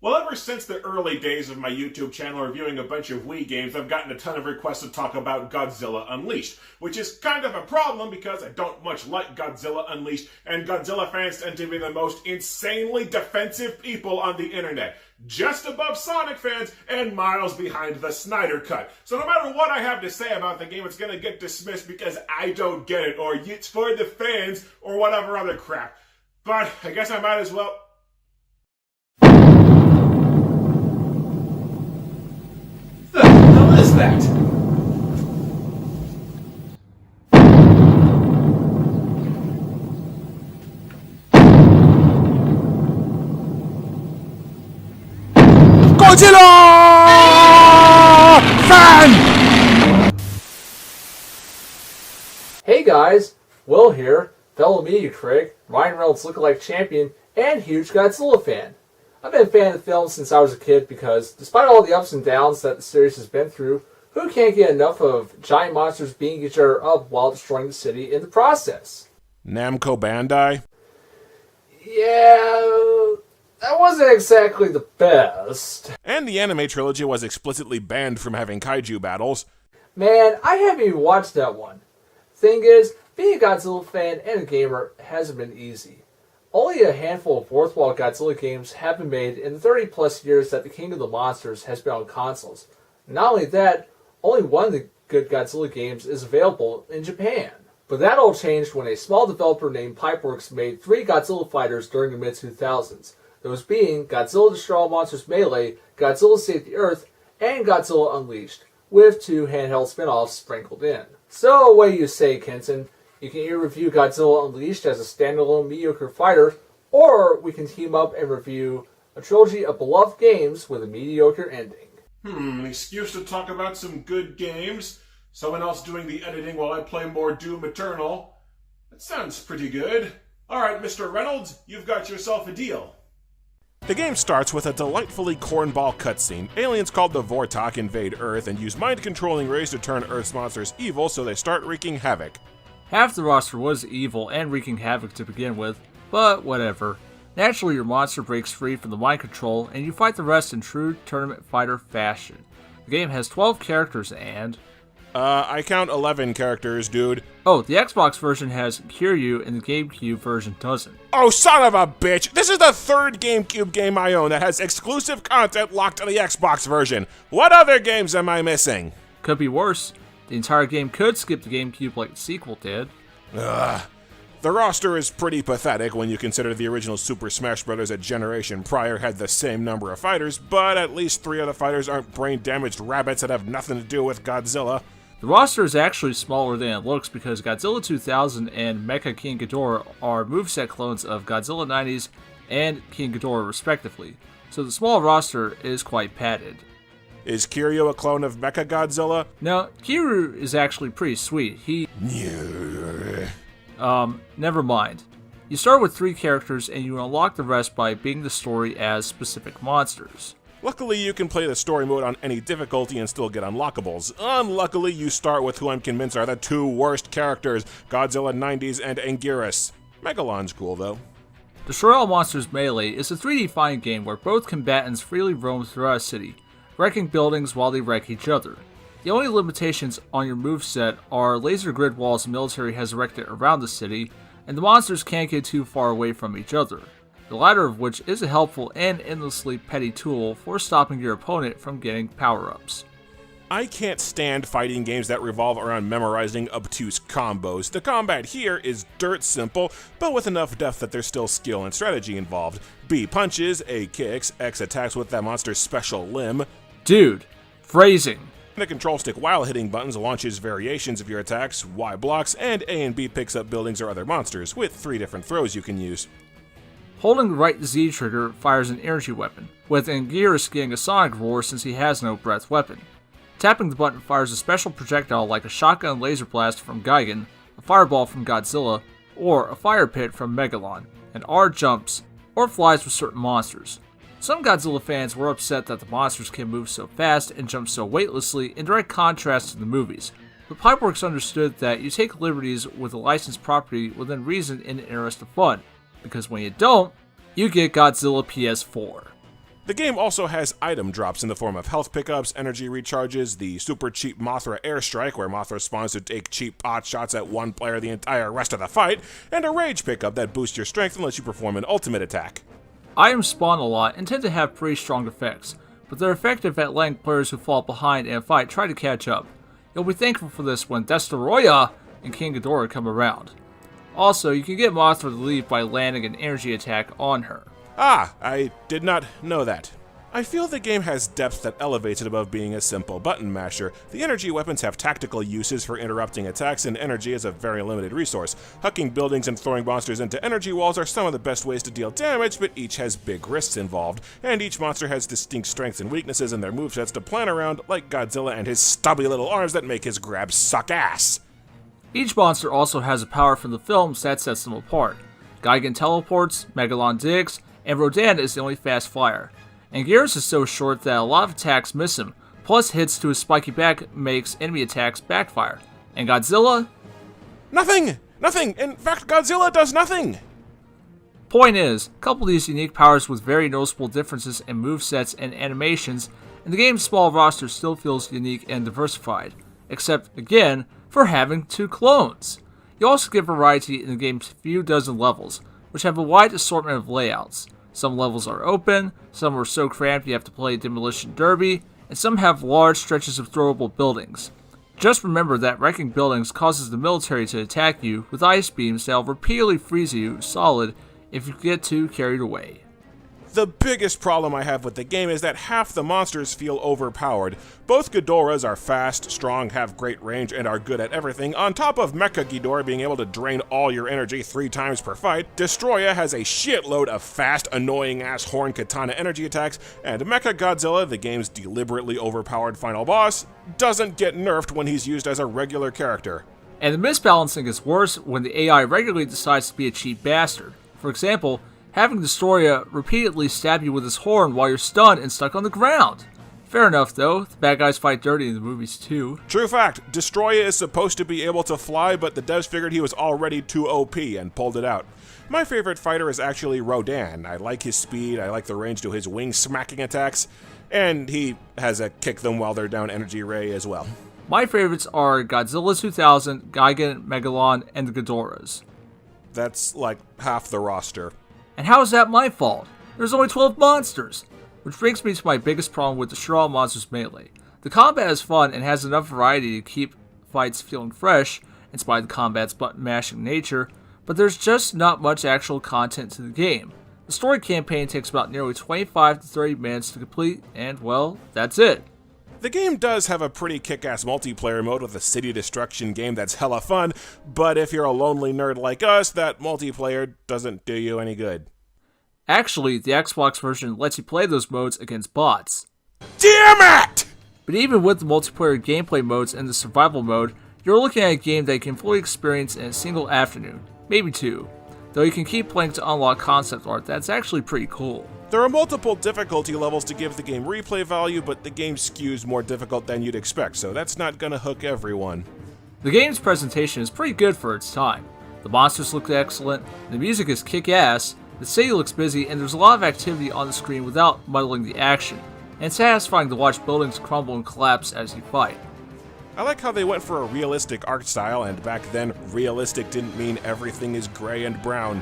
Well, ever since the early days of my YouTube channel reviewing a bunch of Wii games, I've gotten a ton of requests to talk about Godzilla Unleashed, which is kind of a problem because I don't much like Godzilla Unleashed, and Godzilla fans tend to be the most insanely defensive people on the internet. Just above Sonic fans and miles behind the Snyder Cut. So no matter what I have to say about the game, it's gonna get dismissed because I don't get it, or it's for the fans, or whatever other crap. But I guess I might as well... What is that? Godzilla fan! Hey guys, Will here, fellow media critic, Ryan Reynolds lookalike champion, and huge Godzilla fan. I've been a fan of the film since I was a kid because, despite all the ups and downs that the series has been through, who can't get enough of giant monsters beating each other up while destroying the city in the process? Namco Bandai? Yeah, that wasn't exactly the best. And the anime trilogy was explicitly banned from having kaiju battles. Man, I haven't even watched that one. Thing is, being a Godzilla fan and a gamer hasn't been easy. Only a handful of worthwhile Godzilla games have been made in the 30 plus years that the King of the Monsters has been on consoles. Not only that, only one of the good Godzilla games is available in Japan. But that all changed when a small developer named Pipeworks made 3 Godzilla fighters during the mid-2000s. Those being Godzilla Destroy All Monsters Melee, Godzilla Save the Earth, and Godzilla Unleashed, with 2 handheld spin-offs sprinkled in. So what do you say, Kenton? You can either review Godzilla Unleashed as a standalone mediocre fighter, or we can team up and review a trilogy of beloved games with a mediocre ending. An excuse to talk about some good games. Someone else doing the editing while I play more Doom Eternal. That sounds pretty good. Alright, Mr. Reynolds, you've got yourself a deal. The game starts with a delightfully cornball cutscene. Aliens called the Vortok invade Earth and use mind-controlling rays to turn Earth's monsters evil, so they start wreaking havoc. Half the roster was evil and wreaking havoc to begin with, but whatever. Naturally, your monster breaks free from the mind control, and you fight the rest in true tournament fighter fashion. The game has 12 characters and... I count 11 characters, dude. Oh, the Xbox version has Kiryu and the GameCube version doesn't. Oh, son of a bitch! This is the 3rd GameCube game I own that has exclusive content locked to the Xbox version. What other games am I missing? Could be worse. The entire game could skip the GameCube like the sequel did. Ugh. The roster is pretty pathetic when you consider the original Super Smash Bros. A generation prior had the same number of fighters, but at least 3 of the fighters aren't brain-damaged rabbits that have nothing to do with Godzilla. The roster is actually smaller than it looks because Godzilla 2000 and Mecha King Ghidorah are moveset clones of Godzilla 90s and King Ghidorah respectively, so the small roster is quite padded. Is Kiryu a clone of Mechagodzilla? No, Kiryu is actually pretty sweet. Never mind. You start with 3 characters and you unlock the rest by beating the story as specific monsters. Luckily, you can play the story mode on any difficulty and still get unlockables. Unluckily, you start with who I'm convinced are the 2 worst characters, Godzilla 90s and Anguirus. Megalon's cool, though. Destroy All Monsters Melee is a 3D fighting game where both combatants freely roam throughout a city, wrecking buildings while they wreck each other. The only limitations on your moveset are laser grid walls the military has erected around the city, and the monsters can't get too far away from each other, the latter of which is a helpful and endlessly petty tool for stopping your opponent from getting power-ups. I can't stand fighting games that revolve around memorizing obtuse combos. The combat here is dirt simple, but with enough depth that there's still skill and strategy involved. B punches, A kicks, X attacks with that monster's special limb. Dude, phrasing. The control stick while hitting buttons launches variations of your attacks, Y blocks, and A and B picks up buildings or other monsters, with 3 different throws you can use. Holding the right Z trigger fires an energy weapon, with Anguirus getting a sonic roar since he has no breath weapon. Tapping the button fires a special projectile like a shotgun laser blast from Gigan, a fireball from Godzilla, or a fire pit from Megalon, and R jumps, or flies with certain monsters. Some Godzilla fans were upset that the monsters can move so fast and jump so weightlessly in direct contrast to the movies, but Pipeworks understood that you take liberties with a licensed property within reason in the interest of fun, because when you don't, you get Godzilla PS4. The game also has item drops in the form of health pickups, energy recharges, the super cheap Mothra airstrike where Mothra spawns to take cheap pot shots at one player the entire rest of the fight, and a rage pickup that boosts your strength and lets you perform an ultimate attack. Items spawn a lot and tend to have pretty strong effects, but they're effective at letting players who fall behind in a fight try to catch up. You'll be thankful for this when Destoroyah and King Ghidorah come around. Also, you can get Mothra to leave by landing an energy attack on her. Ah, I did not know that. I feel the game has depth that elevates it above being a simple button masher. The energy weapons have tactical uses for interrupting attacks, and energy is a very limited resource. Hucking buildings and throwing monsters into energy walls are some of the best ways to deal damage, but each has big risks involved, and each monster has distinct strengths and weaknesses in their movesets to plan around, like Godzilla and his stubby little arms that make his grabs suck ass. Each monster also has a power from the films that sets them apart. Gigan teleports, Megalon digs, and Rodan is the only fast flyer. And Gears is so short that a lot of attacks miss him, plus hits to his spiky back makes enemy attacks backfire. And Godzilla? Nothing! Nothing! In fact, Godzilla does nothing! Point is, couple these unique powers with very noticeable differences in movesets and animations, and the game's small roster still feels unique and diversified. Except, again, for having 2 clones. You also get variety in the game's few dozen levels, which have a wide assortment of layouts. Some levels are open, some are so cramped you have to play Demolition Derby, and some have large stretches of throwable buildings. Just remember that wrecking buildings causes the military to attack you with ice beams that will repeatedly freeze you solid if you get too carried away. The biggest problem I have with the game is that half the monsters feel overpowered. Both Ghidorahs are fast, strong, have great range, and are good at everything. On top of Mecha Ghidorah being able to drain all your energy 3 times per fight, Destroya has a shitload of fast, annoying-ass horn katana energy attacks, and Mecha Godzilla, the game's deliberately overpowered final boss, doesn't get nerfed when he's used as a regular character. And the misbalancing is worse when the AI regularly decides to be a cheap bastard. For example, having Destroya repeatedly stab you with his horn while you're stunned and stuck on the ground. Fair enough though, the bad guys fight dirty in the movies too. True fact, Destroya is supposed to be able to fly, but the devs figured he was already too OP and pulled it out. My favorite fighter is actually Rodan. I like his speed, I like the range to his wing smacking attacks, and he has a kick them while they're down energy ray as well. My favorites are Godzilla 2000, Gigan, Megalon, and the Ghidorahs. That's like half the roster. And how is that my fault? There's only 12 monsters! Which brings me to my biggest problem with the Straw Monsters Melee. The combat is fun and has enough variety to keep fights feeling fresh, in spite of the combat's button-mashing nature, but there's just not much actual content to the game. The story campaign takes about nearly 25 to 30 minutes to complete, and well, that's it. The game does have a pretty kick-ass multiplayer mode with a city destruction game that's hella fun, but if you're a lonely nerd like us, that multiplayer doesn't do you any good. Actually, the Xbox version lets you play those modes against bots. Damn it! But even with the multiplayer gameplay modes and the survival mode, you're looking at a game that you can fully experience in a single afternoon, maybe 2. Though you can keep playing to unlock concept art that's actually pretty cool. There are multiple difficulty levels to give the game replay value, but the game skews more difficult than you'd expect, so that's not gonna hook everyone. The game's presentation is pretty good for its time. The monsters look excellent, the music is kick-ass, the city looks busy, and there's a lot of activity on the screen without muddling the action, and it's satisfying to watch buildings crumble and collapse as you fight. I like how they went for a realistic art style, and back then, realistic didn't mean everything is gray and brown.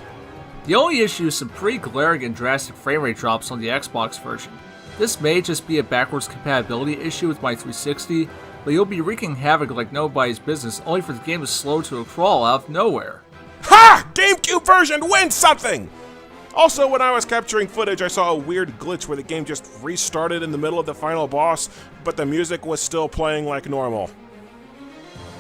The only issue is some pretty glaring and drastic frame rate drops on the Xbox version. This may just be a backwards compatibility issue with my 360, but you'll be wreaking havoc like nobody's business only for the game to slow to a crawl out of nowhere. Ha! GameCube version wins something! Also, when I was capturing footage, I saw a weird glitch where the game just restarted in the middle of the final boss, but the music was still playing like normal.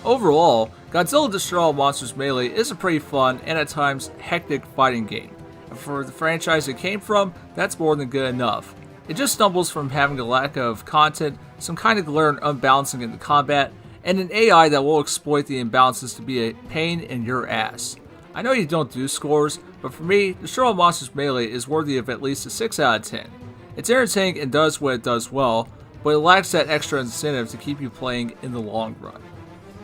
Overall, Godzilla Destroy All Monsters Melee is a pretty fun and at times hectic fighting game. And for the franchise it came from, that's more than good enough. It just stumbles from having a lack of content, some kind of glaring unbalancing in the combat, and an AI that will exploit the imbalances to be a pain in your ass. I know you don't do scores, but for me, Destroy All Monsters Melee is worthy of at least a 6 out of 10. It's entertaining and does what it does well, but it lacks that extra incentive to keep you playing in the long run.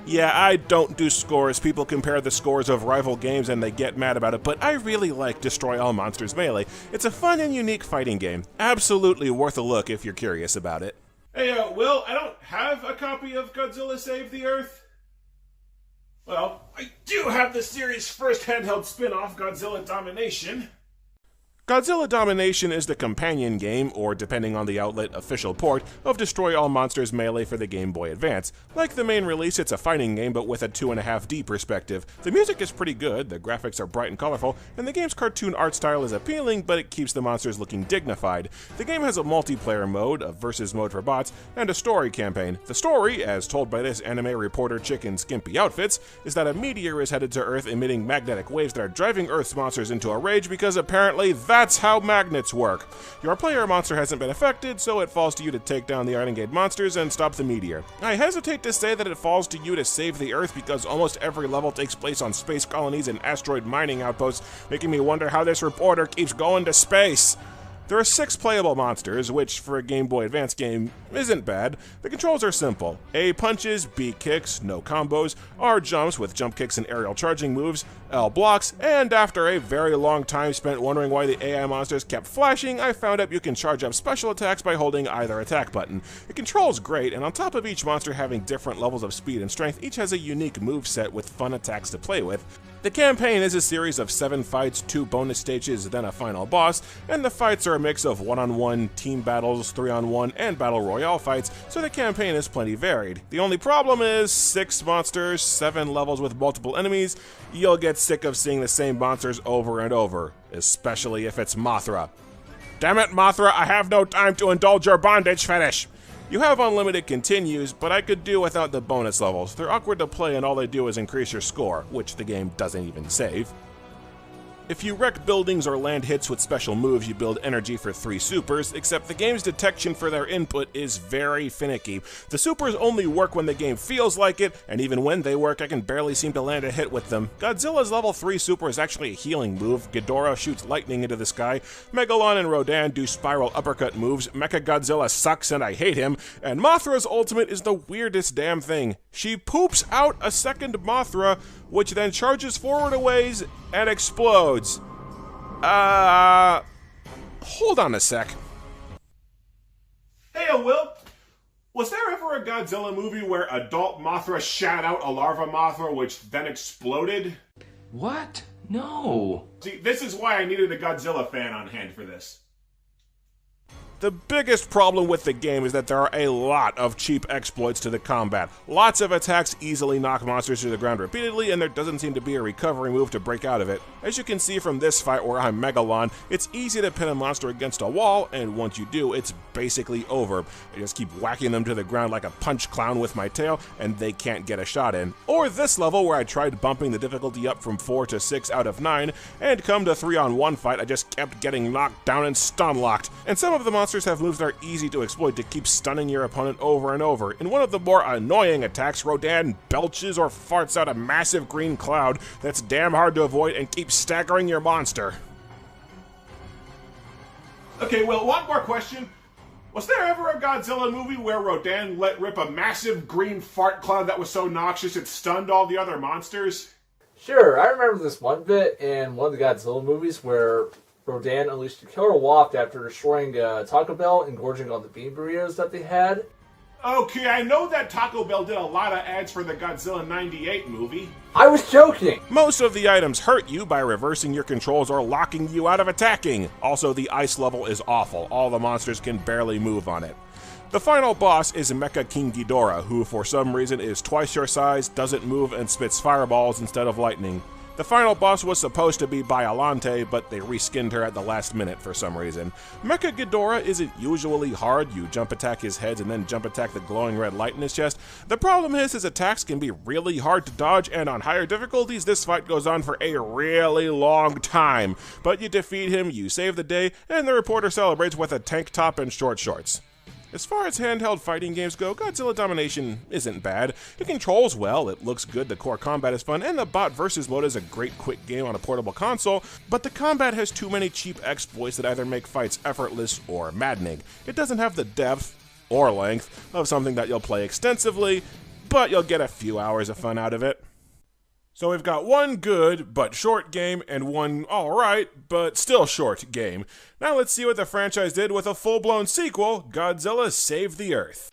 Yeah, I don't do scores. People compare the scores of rival games and they get mad about it, but I really like Destroy All Monsters Melee. It's a fun and unique fighting game. Absolutely worth a look if you're curious about it. Hey, Will, I don't have a copy of Godzilla Save the Earth. Well, I do have the series' first handheld spin-off, Godzilla Domination. Godzilla Domination is the companion game, or depending on the outlet, official port, of Destroy All Monsters Melee for the Game Boy Advance. Like the main release, it's a fighting game, but with a 2.5D perspective. The music is pretty good, the graphics are bright and colorful, and the game's cartoon art style is appealing, but it keeps the monsters looking dignified. The game has a multiplayer mode, a versus mode for bots, and a story campaign. The story, as told by this anime reporter chick in skimpy outfits, is that a meteor is headed to Earth emitting magnetic waves that are driving Earth's monsters into a rage because apparently that's how magnets work. Your player monster hasn't been affected, so it falls to you to take down the renegade monsters and stop the meteor. I hesitate to say that it falls to you to save the Earth because almost every level takes place on space colonies and asteroid mining outposts, making me wonder how this reporter keeps going to space. There are 6 playable monsters, which for a Game Boy Advance game isn't bad. The controls are simple. A punches, B kicks, no combos, R jumps with jump kicks and aerial charging moves, L blocks, and after a very long time spent wondering why the AI monsters kept flashing, I found out you can charge up special attacks by holding either attack button. It controls great, and on top of each monster having different levels of speed and strength, each has a unique moveset with fun attacks to play with. The campaign is a series of 7 fights, 2 bonus stages, then a final boss, and the fights are a mix of one-on-one, team battles, 3-on-1, and battle royale fights, so the campaign is plenty varied. The only problem is 6 monsters, 7 levels with multiple enemies. You'll get sick of seeing the same monsters over and over, especially if it's Mothra. Damn it, Mothra, I have no time to indulge your bondage fetish! You have unlimited continues, but I could do without the bonus levels. They're awkward to play and all they do is increase your score, which the game doesn't even save. If you wreck buildings or land hits with special moves, you build energy for 3 supers, except the game's detection for their input is very finicky. The supers only work when the game feels like it, and even when they work, I can barely seem to land a hit with them. Godzilla's level 3 super is actually a healing move, Ghidorah shoots lightning into the sky, Megalon and Rodan do spiral uppercut moves, Mechagodzilla sucks and I hate him, and Mothra's ultimate is the weirdest damn thing. She poops out a second Mothra, which then charges forward a ways and explodes. Hold on a sec. Hey, Will, was there ever a Godzilla movie where adult Mothra shat out a larva Mothra which then exploded? What? No. See, this is why I needed a Godzilla fan on hand for this. The biggest problem with the game is that there are a lot of cheap exploits to the combat. Lots of attacks easily knock monsters to the ground repeatedly, and there doesn't seem to be a recovery move to break out of it. As you can see from this fight where I'm Megalon, it's easy to pin a monster against a wall, and once you do, it's basically over. I just keep whacking them to the ground like a punch clown with my tail, and they can't get a shot in. Or this level where I tried bumping the difficulty up from 4 to 6 out of 9, and come to 3-on-1 fight, I just kept getting knocked down and stun locked. And some of the monsters have moves that are easy to exploit to keep stunning your opponent over and over. In one of the more annoying attacks, Rodan belches or farts out a massive green cloud that's damn hard to avoid and keeps staggering your monster. Okay, well, one more question. Was there ever a Godzilla movie where Rodan let rip a massive green fart cloud that was so noxious it stunned all the other monsters? Sure, I remember this one bit in one of the Godzilla movies where Rodan unleashed a killer waft after destroying Taco Bell and gorging on the bean burritos that they had. Okay, I know that Taco Bell did a lot of ads for the Godzilla 98 movie. I was joking! Most of the items hurt you by reversing your controls or locking you out of attacking. Also, the ice level is awful. All the monsters can barely move on it. The final boss is Mecha King Ghidorah, who for some reason is twice your size, doesn't move, and spits fireballs instead of lightning. The final boss was supposed to be Biollante, but they reskinned her at the last minute for some reason. Mecha Ghidorah isn't usually hard. You jump attack his heads and then jump attack the glowing red light in his chest. The problem is his attacks can be really hard to dodge, and on higher difficulties this fight goes on for a really long time. But you defeat him, you save the day, and the reporter celebrates with a tank top and short shorts. As far as handheld fighting games go, Godzilla Domination isn't bad. It controls well, it looks good, the core combat is fun, and the bot versus mode is a great quick game on a portable console, but the combat has too many cheap exploits that either make fights effortless or maddening. It doesn't have the depth or length of something that you'll play extensively, but you'll get a few hours of fun out of it. So we've got one good but short game and one alright but still short game. Now let's see what the franchise did with a full-blown sequel, Godzilla Save the Earth.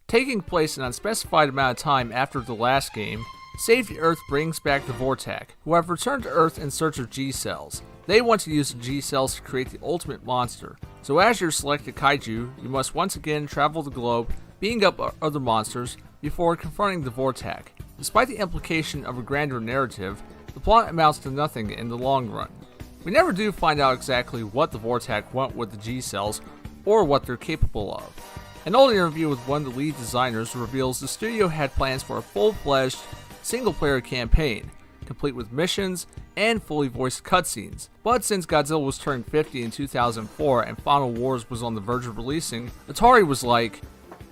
Taking place an unspecified amount of time after the last game, Save the Earth brings back the Vortak, who have returned to Earth in search of G-Cells. They want to use the G-Cells to create the ultimate monster. So as your selected kaiju, you must once again travel the globe, beating up other monsters, before confronting the Vortak. Despite the implication of a grander narrative, the plot amounts to nothing in the long run. We never do find out exactly what the Vortak want with the G-Cells, or what they're capable of. An old interview with one of the lead designers reveals the studio had plans for a full-fledged, single-player campaign, complete with missions and fully voiced cutscenes. But since Godzilla was turning 50 in 2004 and Final Wars was on the verge of releasing, Atari was like,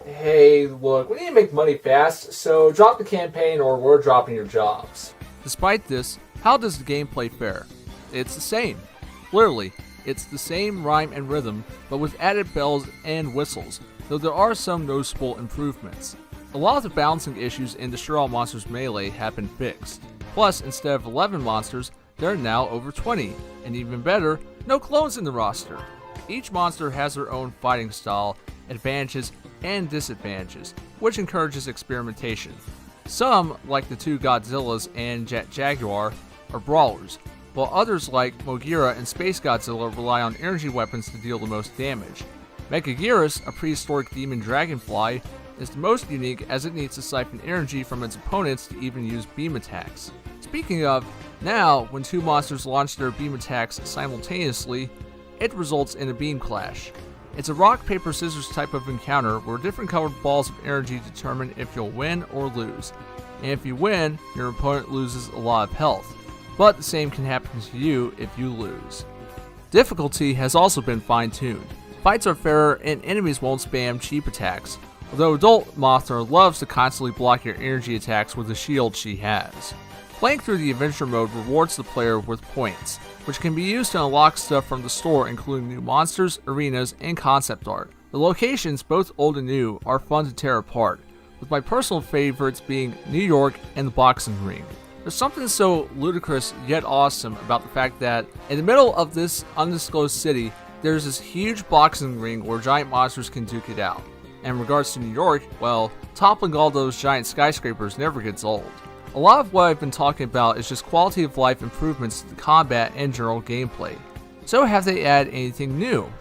"Hey, look, we need to make money fast, so drop the campaign or we're dropping your jobs." Despite this, how does the gameplay fare? It's the same. Literally, it's the same rhyme and rhythm, but with added bells and whistles, though there are some noticeable improvements. A lot of the balancing issues in Destroy All Monsters Melee have been fixed. Plus, instead of 11 monsters, there are now over 20, and even better, no clones in the roster. Each monster has their own fighting style, advantages, and disadvantages, which encourages experimentation. Some, like the two Godzillas and Jet Jaguar, are brawlers, while others like Mogira and Space Godzilla rely on energy weapons to deal the most damage. Megaguirus, a prehistoric demon dragonfly, is the most unique as it needs to siphon energy from its opponents to even use beam attacks. Speaking of, now when two monsters launch their beam attacks simultaneously, it results in a beam clash. It's a rock, paper, scissors type of encounter where different colored balls of energy determine if you'll win or lose. And if you win, your opponent loses a lot of health, but the same can happen to you if you lose. Difficulty has also been fine-tuned. Fights are fairer and enemies won't spam cheap attacks, although adult Mothra loves to constantly block your energy attacks with the shield she has. Playing through the adventure mode rewards the player with points, which can be used to unlock stuff from the store including new monsters, arenas, and concept art. The locations, both old and new, are fun to tear apart, with my personal favorites being New York and the boxing ring. There's something so ludicrous yet awesome about the fact that in the middle of this undisclosed city, there's this huge boxing ring where giant monsters can duke it out. And in regards to New York, well, toppling all those giant skyscrapers never gets old. A lot of what I've been talking about is just quality of life improvements to the combat and general gameplay. So have they added anything new?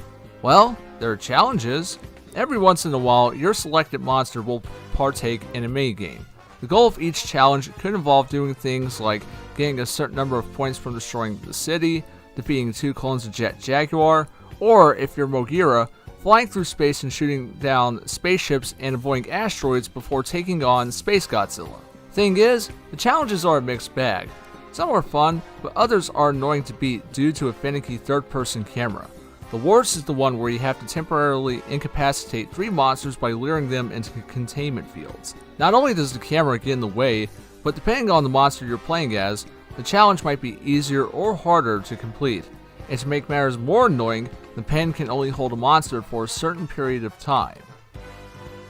Well, there are challenges. Every once in a while, your selected monster will partake in a minigame. The goal of each challenge could involve doing things like getting a certain number of points from destroying the city, defeating 2 clones of Jet Jaguar, or if you're Mogira, flying through space and shooting down spaceships and avoiding asteroids before taking on Space Godzilla. Thing is, the challenges are a mixed bag. Some are fun, but others are annoying to beat due to a finicky third-person camera. The worst is the one where you have to temporarily incapacitate 3 monsters by luring them into containment fields. Not only does the camera get in the way, but depending on the monster you're playing as, the challenge might be easier or harder to complete. And to make matters more annoying, the pen can only hold a monster for a certain period of time.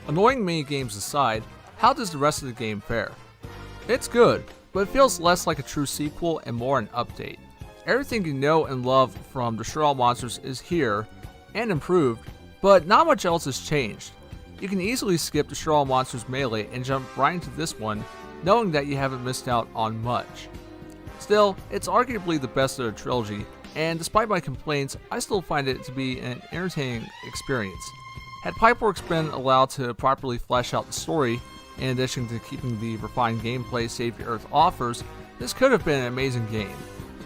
Annoying minigames aside, how does the rest of the game fare? It's good, but it feels less like a true sequel and more an update. Everything you know and love from Destroy All Monsters is here, and improved, but not much else has changed. You can easily skip Destroy All Monsters Melee and jump right into this one, knowing that you haven't missed out on much. Still, it's arguably the best of the trilogy, and despite my complaints, I still find it to be an entertaining experience. Had Pipeworks been allowed to properly flesh out the story, in addition to keeping the refined gameplay Save the Earth offers, this could have been an amazing game,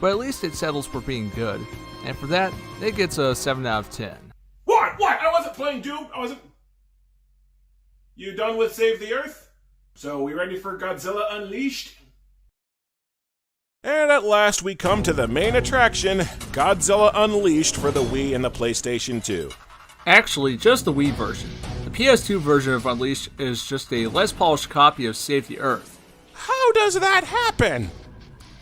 but at least it settles for being good, and for that, it gets a 7 out of 10. What? I wasn't playing Doom. You done with Save the Earth? So we ready for Godzilla Unleashed? And at last we come to the main attraction, Godzilla Unleashed for the Wii and the PlayStation 2. Actually, just the Wii version. The PS2 version of Unleashed is just a less polished copy of Save the Earth. How does that happen?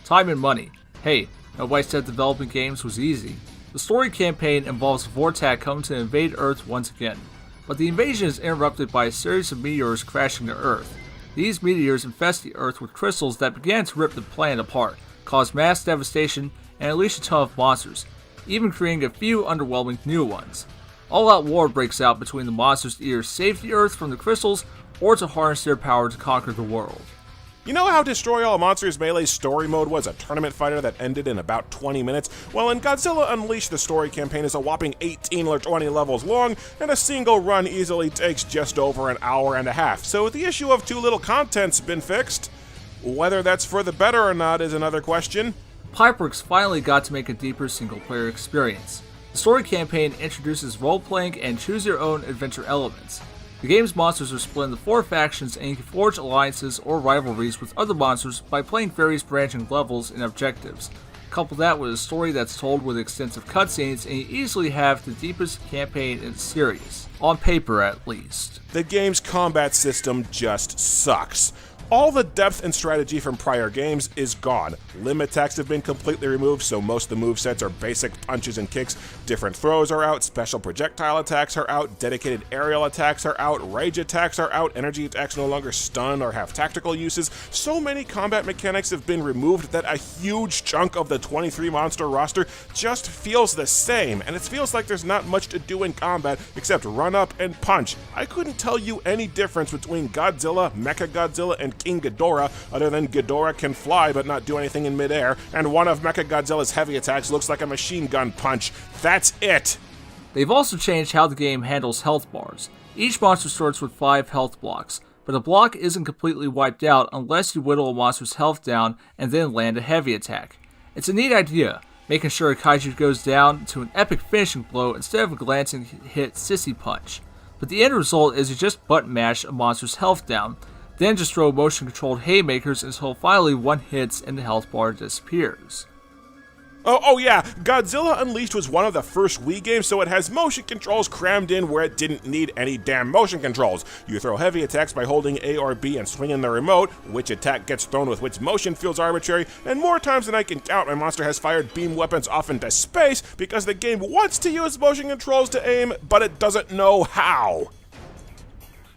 Time and money. Hey, nobody said developing games was easy. The story campaign involves Vortak coming to invade Earth once again, but the invasion is interrupted by a series of meteors crashing to Earth. These meteors infest the Earth with crystals that began to rip the planet apart, cause mass devastation, and unleash a ton of monsters, even creating a few underwhelming new ones. All-out war breaks out between the monsters to either save the Earth from the crystals or to harness their power to conquer the world. You know how Destroy All Monsters Melee's story mode was a tournament fighter that ended in about 20 minutes? Well, in Godzilla Unleashed, the story campaign is a whopping 18 or 20 levels long, and a single run easily takes just over an hour and a half, so the issue of too little content's been fixed. Whether that's for the better or not is another question. Pipeworks finally got to make a deeper single-player experience. The story campaign introduces role-playing and choose-your-own-adventure elements. The game's monsters are split into 4 factions, and you can forge alliances or rivalries with other monsters by playing various branching levels and objectives. Couple that with a story that's told with extensive cutscenes, and you easily have the deepest campaign in the series. On paper, at least. The game's combat system just sucks. All the depth and strategy from prior games is gone. Limb attacks have been completely removed, so most of the movesets are basic punches and kicks. Different throws are out, special projectile attacks are out, dedicated aerial attacks are out, rage attacks are out, energy attacks no longer stun or have tactical uses. So many combat mechanics have been removed that a huge chunk of the 23 monster roster just feels the same, and it feels like there's not much to do in combat except run up and punch. I couldn't tell you any difference between Godzilla, Mechagodzilla, and King Ghidorah, other than Ghidorah can fly but not do anything in midair, and one of Mechagodzilla's heavy attacks looks like a machine gun punch. That's it! They've also changed how the game handles health bars. Each monster starts with 5 health blocks, but a block isn't completely wiped out unless you whittle a monster's health down and then land a heavy attack. It's a neat idea, making sure a kaiju goes down to an epic finishing blow instead of a glancing hit sissy punch. But the end result is you just button mash a monster's health down, then just throw motion-controlled haymakers until finally one hits and the health bar disappears. Oh yeah, Godzilla Unleashed was one of the first Wii games, so it has motion controls crammed in where it didn't need any damn motion controls. You throw heavy attacks by holding A or B and swinging the remote. Which attack gets thrown with which motion feels arbitrary, and more times than I can count, my monster has fired beam weapons off into space because the game wants to use motion controls to aim, but it doesn't know how.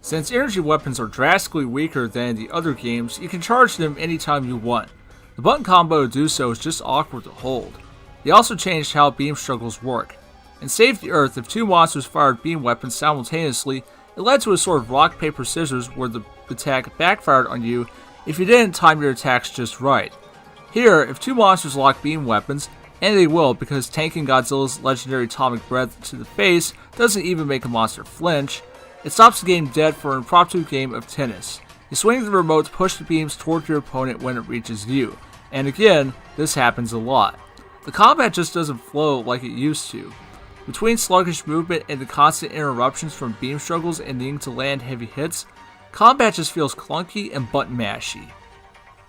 Since energy weapons are drastically weaker than the other games, you can charge them anytime you want. The button combo to do so is just awkward to hold. They also changed how beam struggles work. In Save the Earth, if 2 monsters fired beam weapons simultaneously, it led to a sort of rock, paper, scissors where the attack backfired on you if you didn't time your attacks just right. Here, if 2 monsters lock beam weapons, and they will because tanking Godzilla's legendary atomic breath to the face doesn't even make a monster flinch, it stops the game dead for an impromptu game of tennis. You swing the remote to push the beams toward your opponent when it reaches you, and again, this happens a lot. The combat just doesn't flow like it used to. Between sluggish movement and the constant interruptions from beam struggles and needing to land heavy hits, combat just feels clunky and button mashy.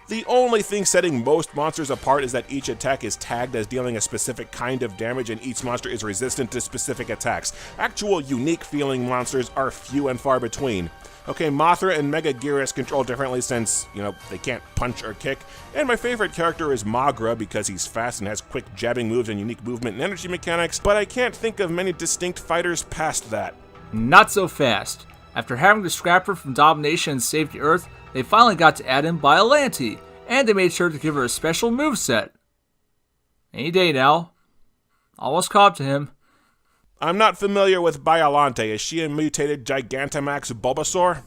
The only thing setting most monsters apart is that each attack is tagged as dealing a specific kind of damage and each monster is resistant to specific attacks. Actual unique feeling monsters are few and far between. Okay, Mothra and Megaguirus control differently since, they can't punch or kick. And my favorite character is Magra because he's fast and has quick jabbing moves and unique movement and energy mechanics, but I can't think of many distinct fighters past that. Not so fast. After having to scrap her from Domination and Save the Earth, they finally got to add in Biollante, and they made sure to give her a special moveset. Any day now. Almost caught up to him. I'm not familiar with Biollante. Is she a mutated Gigantamax Bulbasaur?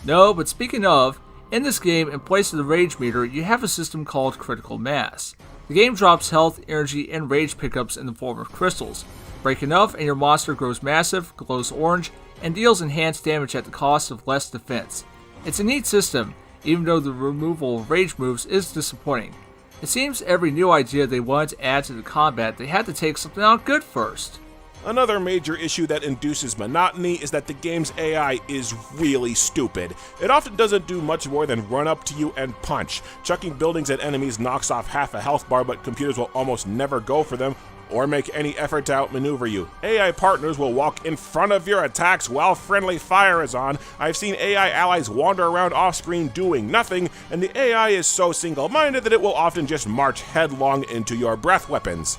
No, but speaking of, in this game, in place of the rage meter, you have a system called critical mass. The game drops health, energy, and rage pickups in the form of crystals. Break enough and your monster grows massive, glows orange, and deals enhanced damage at the cost of less defense. It's a neat system, even though the removal of rage moves is disappointing. It seems every new idea they wanted to add to the combat, they had to take something out good first. Another major issue that induces monotony is that the game's AI is really stupid. It often doesn't do much more than run up to you and punch. Chucking buildings at enemies knocks off half a health bar, but computers will almost never go for them, or make any effort to outmaneuver you. AI partners will walk in front of your attacks while friendly fire is on. I've seen AI allies wander around off-screen doing nothing, and the AI is so single-minded that it will often just march headlong into your breath weapons.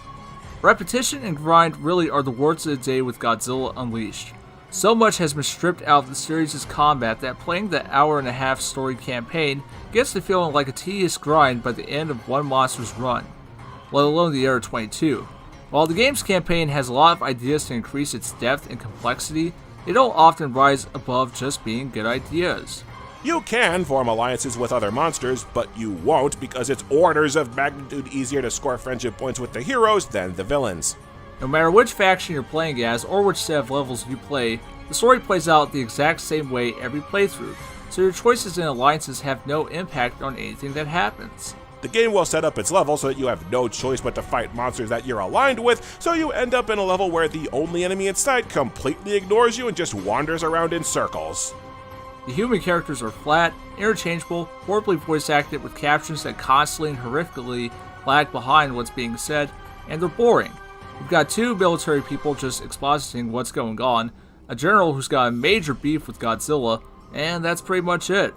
Repetition and grind really are the words of the day with Godzilla Unleashed. So much has been stripped out of the series' combat that playing the hour-and-a-half story campaign gets to feeling like a tedious grind by the end of one monster's run, let alone the Era 22. While the game's campaign has a lot of ideas to increase its depth and complexity, they don't often rise above just being good ideas. You can form alliances with other monsters, but you won't because it's orders of magnitude easier to score friendship points with the heroes than the villains. No matter which faction you're playing as or which set of levels you play, the story plays out the exact same way every playthrough, so your choices and alliances have no impact on anything that happens. The game will set up its level so that you have no choice but to fight monsters that you're aligned with, so you end up in a level where the only enemy in sight completely ignores you and just wanders around in circles. The human characters are flat, interchangeable, horribly voice acted with captions that constantly and horrifically lag behind what's being said, and they're boring. You've got two military people just expositing what's going on, a general who's got a major beef with Godzilla, and that's pretty much it.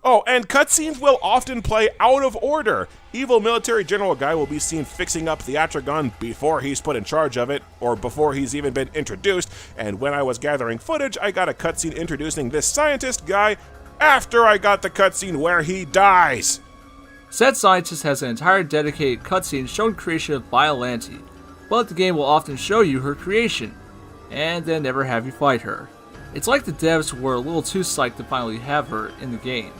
Oh, and cutscenes will often play out of order. Evil military general guy will be seen fixing up the Atragon before he's put in charge of it, or before he's even been introduced, and when I was gathering footage, I got a cutscene introducing this scientist guy after I got the cutscene where he dies. Said scientist has an entire dedicated cutscene showing creation of Biollante, but the game will often show you her creation, and then never have you fight her. It's like the devs were a little too psyched to finally have her in the game.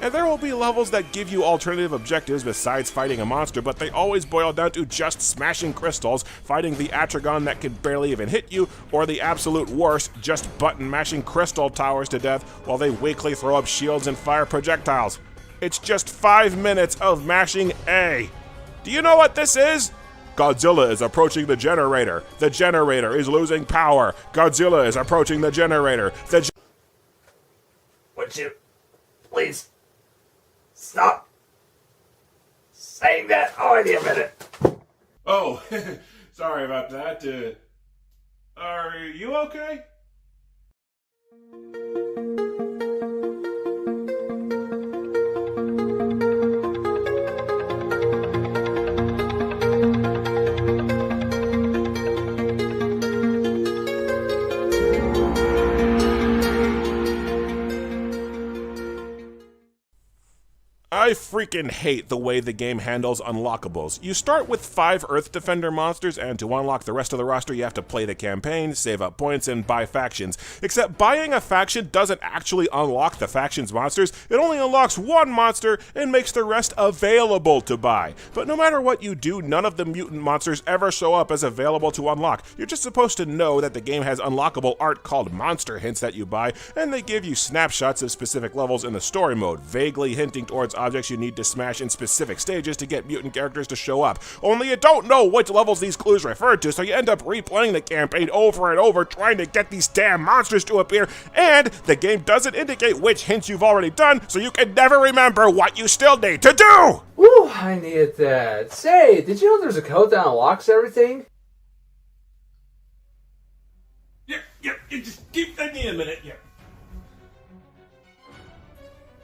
And there will be levels that give you alternative objectives besides fighting a monster, but they always boil down to just smashing crystals, fighting the Atragon that can barely even hit you, or the absolute worst, just button-mashing crystal towers to death while they weakly throw up shields and fire projectiles. It's just 5 minutes of mashing A. Do you know what this is? Godzilla is approaching the generator. The generator is losing power. Godzilla is approaching the generator. Would you please stop saying that already a minute? Oh, sorry about that. Are you okay? I freaking hate the way the game handles unlockables. You start with 5 Earth Defender monsters, and to unlock the rest of the roster you have to play the campaign, save up points, and buy factions. Except buying a faction doesn't actually unlock the faction's monsters, it only unlocks one monster and makes the rest available to buy. But no matter what you do, none of the mutant monsters ever show up as available to unlock. You're just supposed to know that the game has unlockable art called monster hints that you buy, and they give you snapshots of specific levels in the story mode, vaguely hinting towards objects you need to smash in specific stages to get mutant characters to show up. Only you don't know which levels these clues refer to, so you end up replaying the campaign over and over trying to get these damn monsters to appear, and the game doesn't indicate which hints you've already done, so you can never remember what you still need to do! Woo, I needed that. Say, did you know there's a code that unlocks everything? Yep, you just give me a minute, yeah.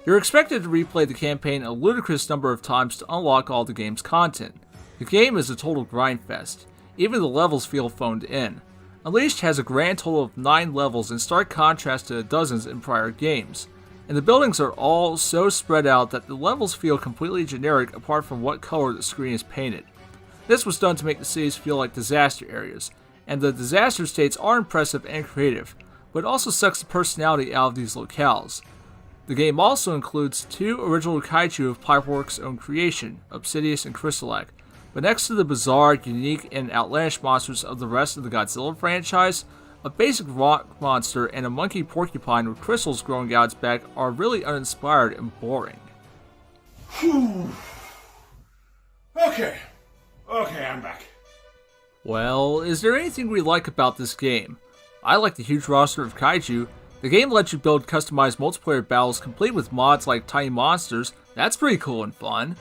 You're expected to replay the campaign a ludicrous number of times to unlock all the game's content. The game is a total grind fest. Even the levels feel phoned in. Unleashed has a grand total of 9 levels in stark contrast to the dozens in prior games. And the buildings are all so spread out that the levels feel completely generic apart from what color the screen is painted. This was done to make the cities feel like disaster areas, and the disaster states are impressive and creative, but it also sucks the personality out of these locales. The game also includes 2 original kaiju of Pipeworks' own creation, Obsidius and Crystalac, but next to the bizarre, unique, and outlandish monsters of the rest of the Godzilla franchise, a basic rock monster and a monkey porcupine with crystals growing out its back are really uninspired and boring. Okay, I'm back. Well, is there anything we like about this game? I like the huge roster of kaiju. The game lets you build customized multiplayer battles complete with mods like tiny monsters. That's pretty cool and fun.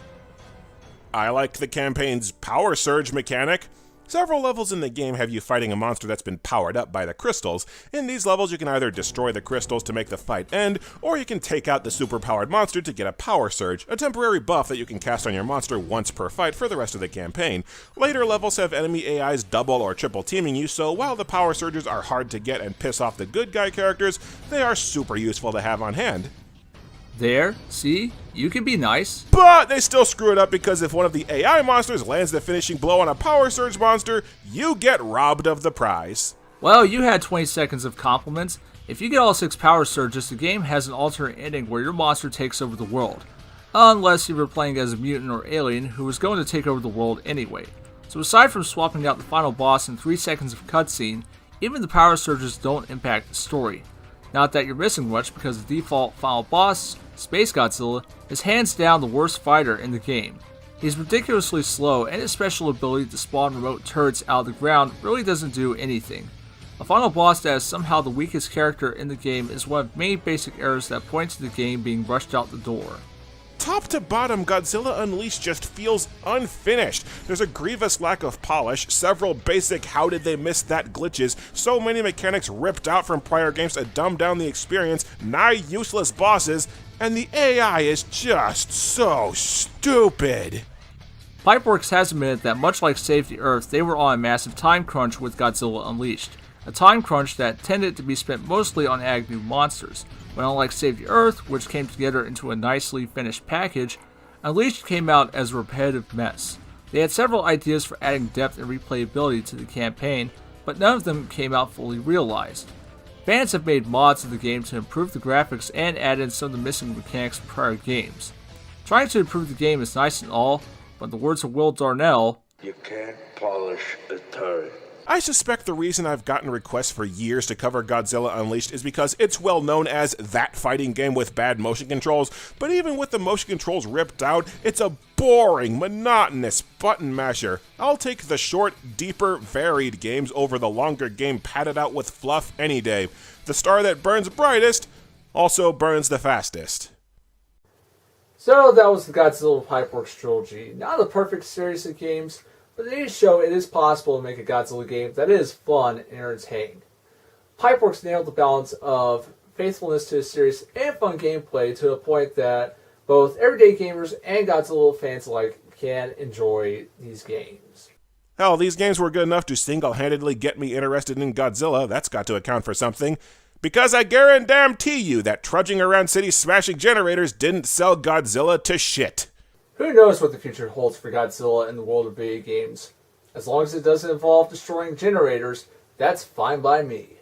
I like the campaign's power surge mechanic. Several levels in the game have you fighting a monster that's been powered up by the crystals. In these levels, you can either destroy the crystals to make the fight end, or you can take out the superpowered monster to get a power surge, a temporary buff that you can cast on your monster once per fight for the rest of the campaign. Later levels have enemy AIs double or triple teaming you, so while the power surges are hard to get and piss off the good guy characters, they are super useful to have on hand. There, see? You can be nice. But they still screw it up because if one of the AI monsters lands the finishing blow on a power surge monster, you get robbed of the prize. Well, you had 20 seconds of compliments. If you get all 6 power surges, the game has an alternate ending where your monster takes over the world. Unless you were playing as a mutant or alien who was going to take over the world anyway. So aside from swapping out the final boss in 3 seconds of cutscene, even the power surges don't impact the story. Not that you're missing much because the default final boss, Space Godzilla, is hands down the worst fighter in the game. He's ridiculously slow and his special ability to spawn remote turrets out of the ground really doesn't do anything. A final boss that is somehow the weakest character in the game is one of many basic errors that point to the game being rushed out the door. Top to bottom, Godzilla Unleashed just feels unfinished. There's a grievous lack of polish, several basic how did they miss that glitches, so many mechanics ripped out from prior games to dumb down the experience, nigh useless bosses, and the AI is just so stupid. Pipeworks has admitted that much like Save the Earth, they were on a massive time crunch with Godzilla Unleashed. A time crunch that tended to be spent mostly on adding new monsters. But unlike Save the Earth, which came together into a nicely finished package, Unleashed came out as a repetitive mess. They had several ideas for adding depth and replayability to the campaign, but none of them came out fully realized. Fans have made mods of the game to improve the graphics and add in some of the missing mechanics from prior games. Trying to improve the game is nice and all, but in the words of Will Darnell, "You can't polish a turret." I suspect the reason I've gotten requests for years to cover Godzilla Unleashed is because it's well known as that fighting game with bad motion controls, but even with the motion controls ripped out, it's a boring, monotonous button masher. I'll take the short, deeper, varied games over the longer game padded out with fluff any day. The star that burns brightest also burns the fastest. So that was the Godzilla Pipeworks trilogy. Not a perfect series of games, but they show it is possible to make a Godzilla game that is fun and entertaining. Pipeworks nailed the balance of faithfulness to the series and fun gameplay to a point that both everyday gamers and Godzilla fans alike can enjoy these games. Hell, these games were good enough to single-handedly get me interested in Godzilla. That's got to account for something. Because I guarantee you that trudging around cities smashing generators didn't sell Godzilla to shit. Who knows what the future holds for Godzilla in the world of video games? As long as it doesn't involve destroying generators, that's fine by me.